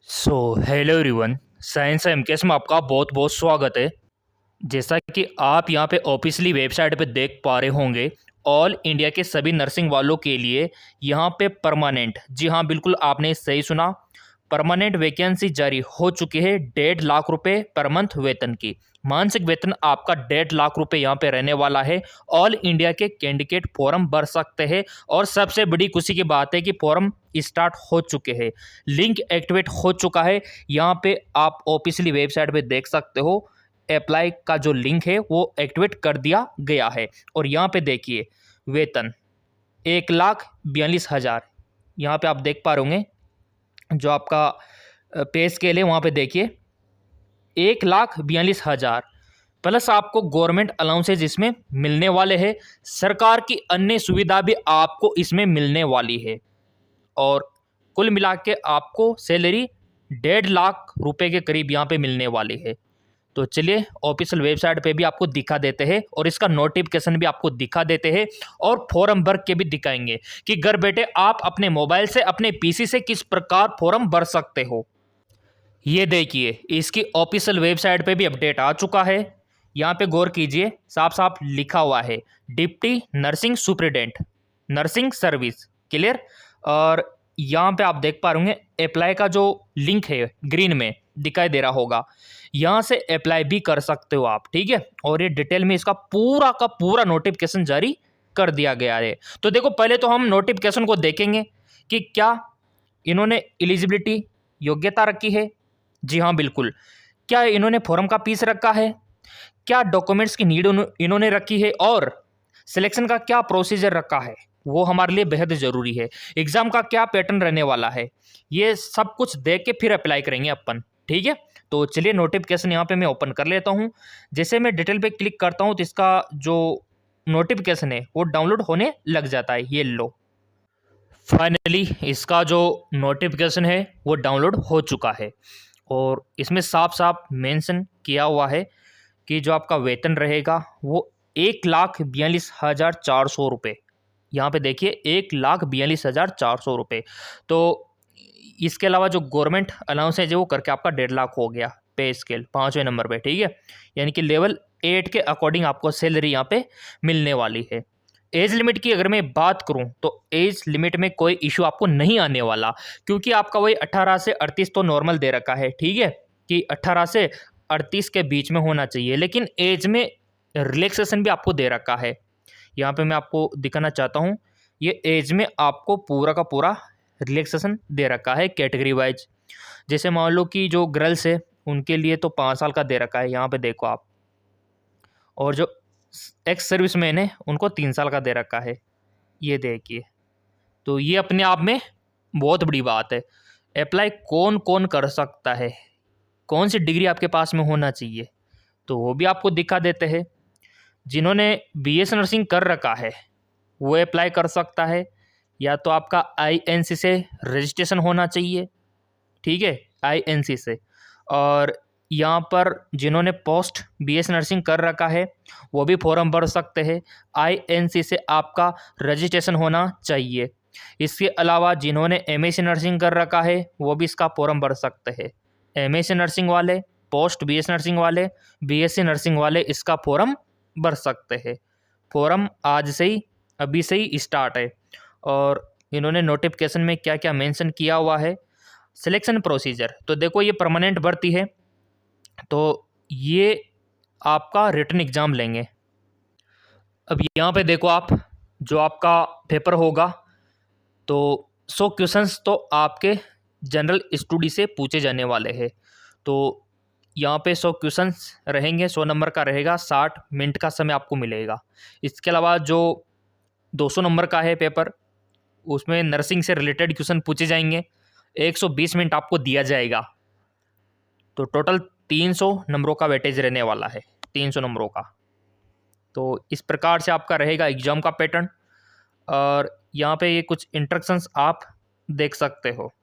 So hello everyone. Science MKS में आपका बहुत बहुत स्वागत है। जैसा कि आप यहाँ पे ऑफिशियली वेबसाइट पे देख पा रहे होंगे, ऑल इंडिया के सभी नर्सिंग वालों के लिए यहाँ पे परमानेंट, जी हाँ बिल्कुल आपने सही सुना, परमानेंट वैकेंसी जारी हो चुकी है। 1.5 लाख रुपए पर मंथ वेतन की, मानसिक वेतन आपका 1.5 लाख रुपए यहाँ पे रहने वाला है। ऑल इंडिया के कैंडिडेट फॉर्म भर सकते हैं और सबसे बड़ी खुशी की बात है कि फॉर्म स्टार्ट हो चुके हैं, लिंक एक्टिवेट हो चुका है। यहाँ पे आप ऑफिशियली वेबसाइट पे देख सकते हो, अप्लाई का जो लिंक है वो एक्टिवेट कर दिया गया है। और यहाँ पे देखिए वेतन 1,42,000, यहाँ पे आप देख पा रहे होंगे जो आपका पे स्केल है, वहाँ पे देखिए 1,42,000 प्लस आपको गवर्नमेंट अलाउंसेज इसमें मिलने वाले हैं। सरकार की अन्य सुविधा भी आपको इसमें मिलने वाली है और कुल मिला के आपको सैलरी 1.5 लाख रुपए के करीब यहाँ पे मिलने वाली है। तो चलिए ऑफिशियल वेबसाइट पे भी आपको दिखा देते हैं और इसका नोटिफिकेशन भी आपको दिखा देते हैं और फॉर्म भर के भी दिखाएंगे कि घर बैठे आप अपने मोबाइल से, अपने पीसी से किस प्रकार फॉर्म भर सकते हो। ये देखिए इसकी ऑफिशियल वेबसाइट पे भी अपडेट आ चुका है। यहाँ पे गौर कीजिए, साफ साफ लिखा हुआ है deputy nursing superintendent nursing service, clear. और यहाँ पे आप देख पा रहे होंगे अप्लाई का जो लिंक है ग्रीन में दिखाई दे रहा होगा, यहाँ से अप्लाई भी कर सकते हो आप, ठीक है। और ये डिटेल में इसका पूरा का पूरा नोटिफिकेशन जारी कर दिया गया है। तो देखो पहले तो हम नोटिफिकेशन को देखेंगे कि क्या इन्होंने एलिजिबिलिटी योग्यता रखी है। जी हाँ बिल्कुल। क्या इन्होंने फॉर्म का फीस रखा है, क्या डॉक्यूमेंट्स की नीड इन्होंने रखी है और सिलेक्शन का क्या प्रोसीजर रखा है, वो हमारे लिए बेहद ज़रूरी है। एग्ज़ाम का क्या पैटर्न रहने वाला है, ये सब कुछ देख के फिर अप्लाई करेंगे अपन, ठीक है। तो चलिए नोटिफिकेशन यहाँ पे मैं ओपन कर लेता हूँ। जैसे मैं डिटेल पे क्लिक करता हूँ तो इसका जो नोटिफिकेशन है वो डाउनलोड होने लग जाता है। ये लो, फाइनली इसका जो नोटिफिकेशन है वो डाउनलोड हो चुका है और इसमें साफ साफ मेंशन किया हुआ है कि जो आपका वेतन रहेगा वो 1,42,400 रुपये। यहाँ पे देखिए 1,42,400 रुपये। तो इसके अलावा जो गवर्नमेंट अलाउंस है जो वो करके आपका 1.5 लाख हो गया पे स्केल 5वें नंबर पे, ठीक है। यानी कि लेवल 8 के अकॉर्डिंग आपको सैलरी यहाँ पे मिलने वाली है। एज लिमिट की अगर मैं बात करूं तो एज लिमिट में कोई इशू आपको नहीं आने वाला, क्योंकि आपका वही 18 से 38 तो नॉर्मल दे रखा है, ठीक है, कि 18 से 38 के बीच में होना चाहिए। लेकिन एज में रिलैक्सेशन भी आपको दे रखा है। यहाँ पे मैं आपको दिखाना चाहता हूँ, ये एज में आपको पूरा का पूरा रिलैक्सेशन दे रखा है कैटेगरी वाइज। जैसे मान लो कि जो गर्ल्स है उनके लिए तो 5 साल का दे रखा है, यहाँ पे देखो आप। और जो एक्स सर्विसमैन है उनको 3 साल का दे रखा है, ये देखिए। तो ये अपने आप में बहुत बड़ी बात है। अप्लाई कौन कौन कर सकता है, कौन सी डिग्री आपके पास में होना चाहिए, तो वो भी आपको दिखा देते हैं। जिन्होंने बीएस नर्सिंग कर रखा है वो अप्लाई कर सकता है, या तो आपका आईएनसी से रजिस्ट्रेशन होना चाहिए, ठीक है, आईएनसी से। और यहाँ पर जिन्होंने पोस्ट बीएस नर्सिंग कर रखा है वो भी फॉर्म भर सकते हैं, आईएनसी से आपका रजिस्ट्रेशन होना चाहिए। इसके अलावा जिन्होंने एमएससी नर्सिंग कर रखा है वो भी इसका फॉर्म भर सकते हैं। एमएससी नर्सिंग वाले, पोस्ट बीएस नर्सिंग वाले, बीएससी नर्सिंग वाले इसका फॉर्म भर सकते हैं। फॉर्म आज से ही, अभी से ही स्टार्ट है। और इन्होंने नोटिफिकेशन में क्या क्या मेंशन किया हुआ है, सिलेक्शन प्रोसीजर तो देखो ये परमानेंट भर्ती है, तो ये आपका रिटन एग्ज़ाम लेंगे। अब यहाँ पे देखो आप, जो आपका पेपर होगा तो 100 क्वेश्चंस तो आपके जनरल स्टडी से पूछे जाने वाले हैं। तो यहाँ पे 100 क्वेश्चंस रहेंगे, 100 नंबर का रहेगा, 60 मिनट का समय आपको मिलेगा। इसके अलावा जो 200 नंबर का है पेपर, उसमें नर्सिंग से रिलेटेड क्वेश्चन पूछे जाएंगे, 120 मिनट आपको दिया जाएगा। तो टोटल 300 नंबरों का वेटेज रहने वाला है, 300 नंबरों का। तो इस प्रकार से आपका रहेगा एग्ज़ाम का पैटर्न। और यहाँ पे ये कुछ इंस्ट्रक्शंस आप देख सकते हो।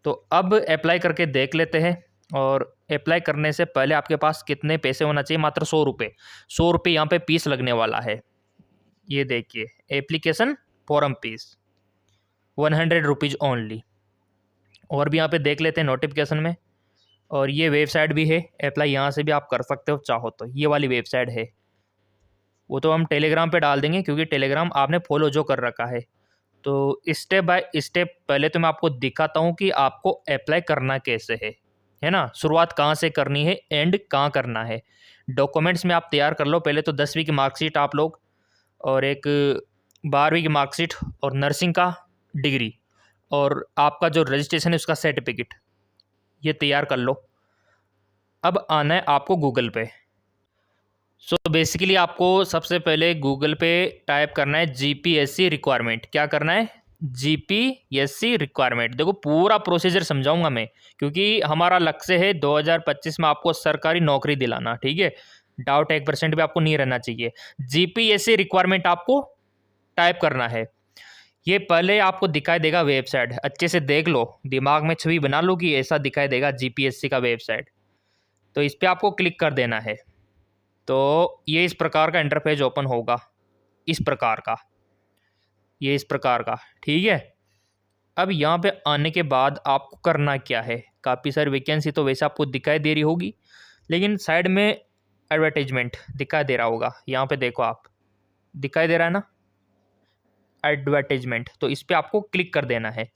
तो अब अप्लाई करके देख लेते हैं। और अप्लाई करने से पहले आपके पास कितने पैसे होना चाहिए, मात्र 100 रुपये। 100 रुपये यहाँ पे फीस लगने वाला है। ये देखिए application form fees 100 rupees only. और भी यहाँ पे देख लेते हैं नोटिफिकेशन में। और ये वेबसाइट भी है, अप्लाई यहाँ से भी आप कर सकते हो चाहो तो, ये वाली वेबसाइट है। वो तो हम टेलीग्राम पे डाल देंगे क्योंकि टेलीग्राम आपने फॉलो जो कर रखा है। तो स्टेप बाय स्टेप पहले तो मैं आपको दिखाता हूँ कि आपको अप्लाई करना कैसे है ना। शुरुआत कहाँ से करनी है, एंड कहाँ करना है। डॉक्यूमेंट्स में आप तैयार कर लो पहले तो 10वीं की मार्कशीट आप लोग, और एक 12वीं की मार्कशीट, और नर्सिंग का डिग्री, और आपका जो रजिस्ट्रेशन है उसका सर्टिफिकेट, ये तैयार कर लो। अब आना है आपको गूगल पे। सो बेसिकली आपको सबसे पहले गूगल पे टाइप करना है जीपीएससी रिक्वायरमेंट। क्या करना है, जीपीएससी रिक्वायरमेंट। देखो पूरा प्रोसीजर समझाऊंगा मैं, क्योंकि हमारा लक्ष्य है 2025 में आपको सरकारी नौकरी दिलाना, ठीक है। डाउट 1% भी आपको नहीं रहना चाहिए। जीपीएससी रिक्वायरमेंट आपको टाइप करना है। ये पहले आपको दिखाई देगा वेबसाइट, अच्छे से देख लो, दिमाग में छवि बना लो कि ऐसा दिखाई देगा जीपीएससी का वेबसाइट। तो इस पर आपको क्लिक कर देना है। तो ये इस प्रकार का इंटरफेस ओपन होगा, इस प्रकार का, ये इस प्रकार का, ठीक है। अब यहाँ पे आने के बाद आपको करना क्या है, काफ़ी सारी वैकेंसी तो वैसे आपको दिखाई दे रही होगी, लेकिन साइड में एडवर्टाइजमेंट दिखाई दे रहा होगा। यहाँ पे देखो आप, दिखाई दे रहा है ना एडवर्टाइजमेंट, तो इस पर आपको क्लिक कर देना है।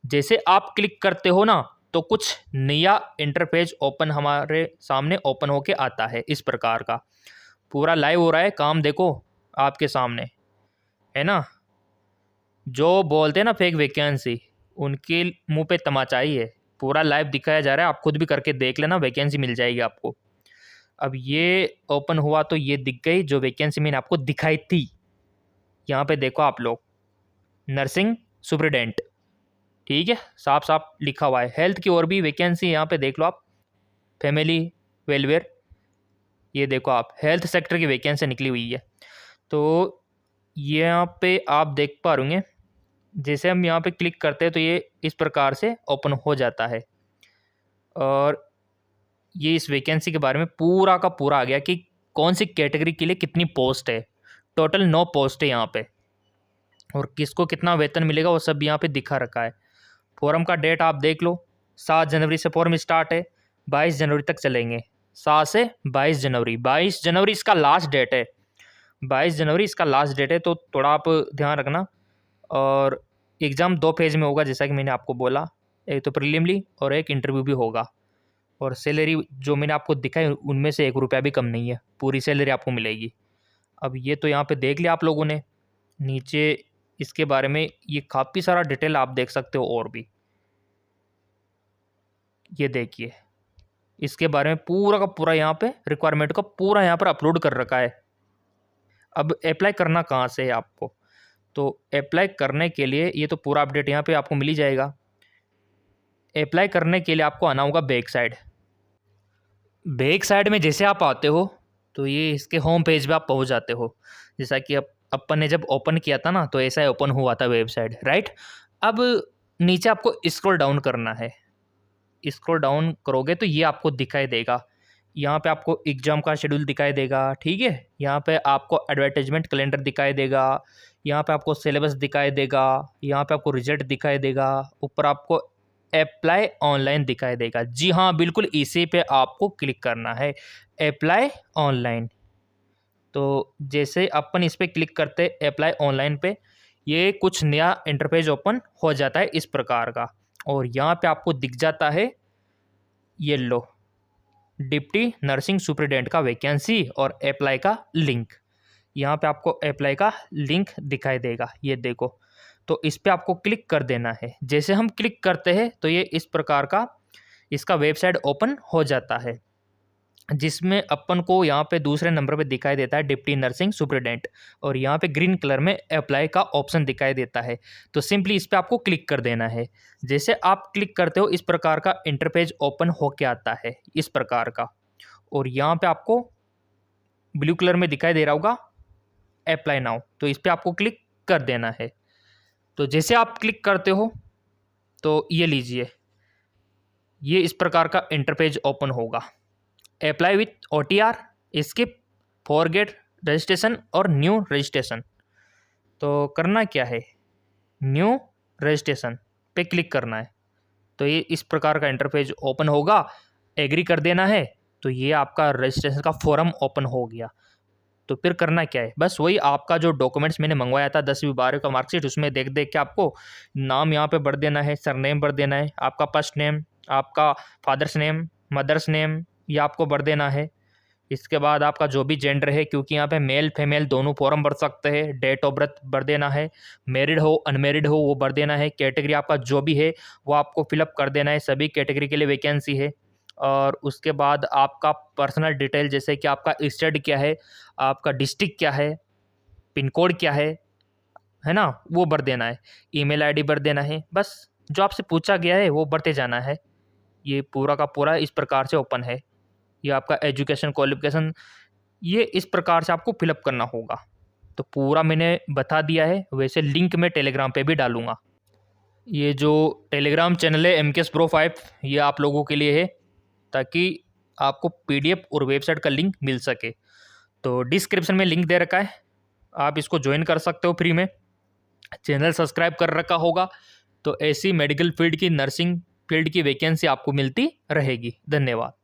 जैसे आप क्लिक करते हो ना तो कुछ नया इंटरफेस ओपन हमारे सामने ओपन होके आता है, इस प्रकार का। पूरा लाइव हो रहा है काम, देखो आपके सामने है ना। जो बोलते हैं ना फेक वैकेंसी, उनके मुंह पे तमाचा ही है। पूरा लाइव दिखाया जा रहा है, आप खुद भी करके देख लेना, वैकेंसी मिल जाएगी आपको। अब ये ओपन हुआ तो ये दिख गई जो वैकेंसी मैंने आपको दिखाई थी। यहाँ पे देखो आप लोग, नर्सिंग सुपरिटेंडेंट, ठीक है, साफ साफ लिखा हुआ है। हेल्थ की और भी वैकेंसी यहाँ पे देख लो आप, फैमिली वेलफेयर, ये देखो आप, हेल्थ सेक्टर की वैकेंसी निकली हुई है। तो यहाँ पे आप देख पा रहे हैं, जैसे हम यहाँ पे क्लिक करते हैं तो ये इस प्रकार से ओपन हो जाता है। और ये इस वैकेंसी के बारे में पूरा का पूरा आ गया कि कौन सी कैटेगरी के लिए कितनी पोस्ट है। टोटल 9 पोस्ट है यहाँ पे, और किसको कितना वेतन मिलेगा वो सब यहाँ पे दिखा रखा है। फॉर्म का डेट आप देख लो, 7 जनवरी से फॉर्म स्टार्ट है, 22 जनवरी तक चलेंगे। 7 से 22 जनवरी, 22 जनवरी इसका लास्ट डेट है, 22 जनवरी इसका लास्ट डेट है। तो थोड़ा आप ध्यान रखना। और एग्ज़ाम 2 फेज में होगा, जैसा कि मैंने आपको बोला, एक तो प्रीलिमली और एक इंटरव्यू भी होगा। और सैलरी जो मैंने आपको दिखाई उनमें से 1 रुपया भी कम नहीं है, पूरी सैलरी आपको मिलेगी। अब ये तो यहाँ पे देख लिया आप लोगों ने, नीचे इसके बारे में ये काफ़ी सारा डिटेल आप देख सकते हो। और भी ये देखिए, इसके बारे में पूरा का पूरा यहाँ पे रिक्वायरमेंट का पूरा यहाँ पर अपलोड कर रखा है। अब अप्लाई करना कहाँ से है आपको, तो अप्लाई करने के लिए ये तो पूरा अपडेट यहाँ पे आपको मिल ही जाएगा। अप्लाई करने के लिए आपको आना होगा बैक साइड। बैक साइड में जैसे आप आते हो तो ये इसके होम पेज पे आप पहुँच जाते हो। जैसा कि अपन ने जब ओपन किया था ना तो ऐसा ही ओपन हुआ था वेबसाइट, राइट। अब नीचे आपको स्क्रॉल डाउन करना है। स्क्रॉल डाउन करोगे तो ये आपको दिखाई देगा, यहाँ पे आपको एग्ज़ाम का शेड्यूल दिखाई देगा, ठीक है। यहाँ पे आपको एडवर्टाइजमेंट कैलेंडर दिखाई देगा, यहाँ पे आपको सिलेबस दिखाई देगा, यहाँ पे आपको रिजल्ट दिखाई देगा, ऊपर आपको अप्लाई ऑनलाइन दिखाई देगा। जी हाँ, बिल्कुल इसी पे आपको क्लिक करना है, अप्लाई ऑनलाइन। तो जैसे अपन इस पर क्लिक करते अप्लाई ऑनलाइन पे, ये कुछ नया इंटरफेस ओपन हो जाता है इस प्रकार का। और यहाँ पे आपको दिख जाता है ये लो, डिप्टी नर्सिंग सुपरिटेंडेंट का वैकेंसी और अप्लाई का लिंक। यहाँ पे आपको अप्लाई का लिंक दिखाई देगा, ये देखो। तो इस पे आपको क्लिक कर देना है। जैसे हम क्लिक करते हैं तो ये इस प्रकार का इसका वेबसाइट ओपन हो जाता है, जिसमें अपन को यहाँ पे दूसरे नंबर पे दिखाई देता है डिप्टी नर्सिंग सुपरिटेंडेंट, और यहाँ पे ग्रीन कलर में अप्लाई का ऑप्शन दिखाई देता है। तो सिंपली इस पे आपको क्लिक कर देना है। जैसे आप क्लिक करते हो इस प्रकार का इंटरपेज ओपन होके आता है, इस प्रकार का। और यहाँ पे आपको ब्लू कलर में दिखाई दे रहा होगा अप्लाई नाउ, तो इस पर आपको क्लिक कर देना है। तो जैसे आप क्लिक करते हो तो ये लीजिए, ये इस प्रकार का इंटरपेज ओपन होगा। Apply with OTR, skip, forget registration और न्यू रजिस्ट्रेशन। तो करना क्या है, न्यू रजिस्ट्रेशन पे क्लिक करना है। तो ये इस प्रकार का इंटरफेस ओपन होगा, एग्री कर देना है, तो ये आपका रजिस्ट्रेशन का फॉर्म ओपन हो गया। तो फिर करना क्या है, बस वही आपका जो डॉक्यूमेंट्स मैंने मंगवाया था 10वीं 12वीं का मार्कशीट, उसमें देख देख के आपको नाम यहाँ पे भर देना है, सरनेम भर देना है, आपका फर्स्ट नेम, आपका फादर्स नेम, मदर्स नेम, ये आपको भर देना है। इसके बाद आपका जो भी जेंडर है, क्योंकि यहाँ पे मेल फीमेल दोनों फॉर्म भर सकते हैं, डेट ऑफ बर्थ भर देना है, मैरिड हो अनमेरिड हो वो भर देना है, कैटेगरी आपका जो भी है वो आपको फिलअप कर देना है, सभी कैटेगरी के लिए वैकेंसी है। और उसके बाद आपका पर्सनल डिटेल, जैसे कि आपका स्टेट क्या है, आपका डिस्ट्रिक्ट क्या है, पिन कोड क्या है ना, वो भर देना है, ईमेल आईडी भर देना है। बस जो आपसे पूछा गया है वो भरते जाना है। ये पूरा का पूरा इस प्रकार से ओपन है। ये आपका एजुकेशन क्वालिफिकेशन, ये इस प्रकार से आपको फिलअप करना होगा। तो पूरा मैंने बता दिया है, वैसे लिंक मैं टेलीग्राम पे भी डालूंगा। ये जो टेलीग्राम चैनल है MKS Pro 5, ये आप लोगों के लिए है, ताकि आपको PDF और वेबसाइट का लिंक मिल सके। तो डिस्क्रिप्शन में लिंक दे रखा है, आप इसको ज्वाइन कर सकते हो फ्री में। चैनल सब्सक्राइब कर रखा होगा, तो ऐसी मेडिकल फील्ड की, नर्सिंग फील्ड की वैकेंसी आपको मिलती रहेगी। धन्यवाद।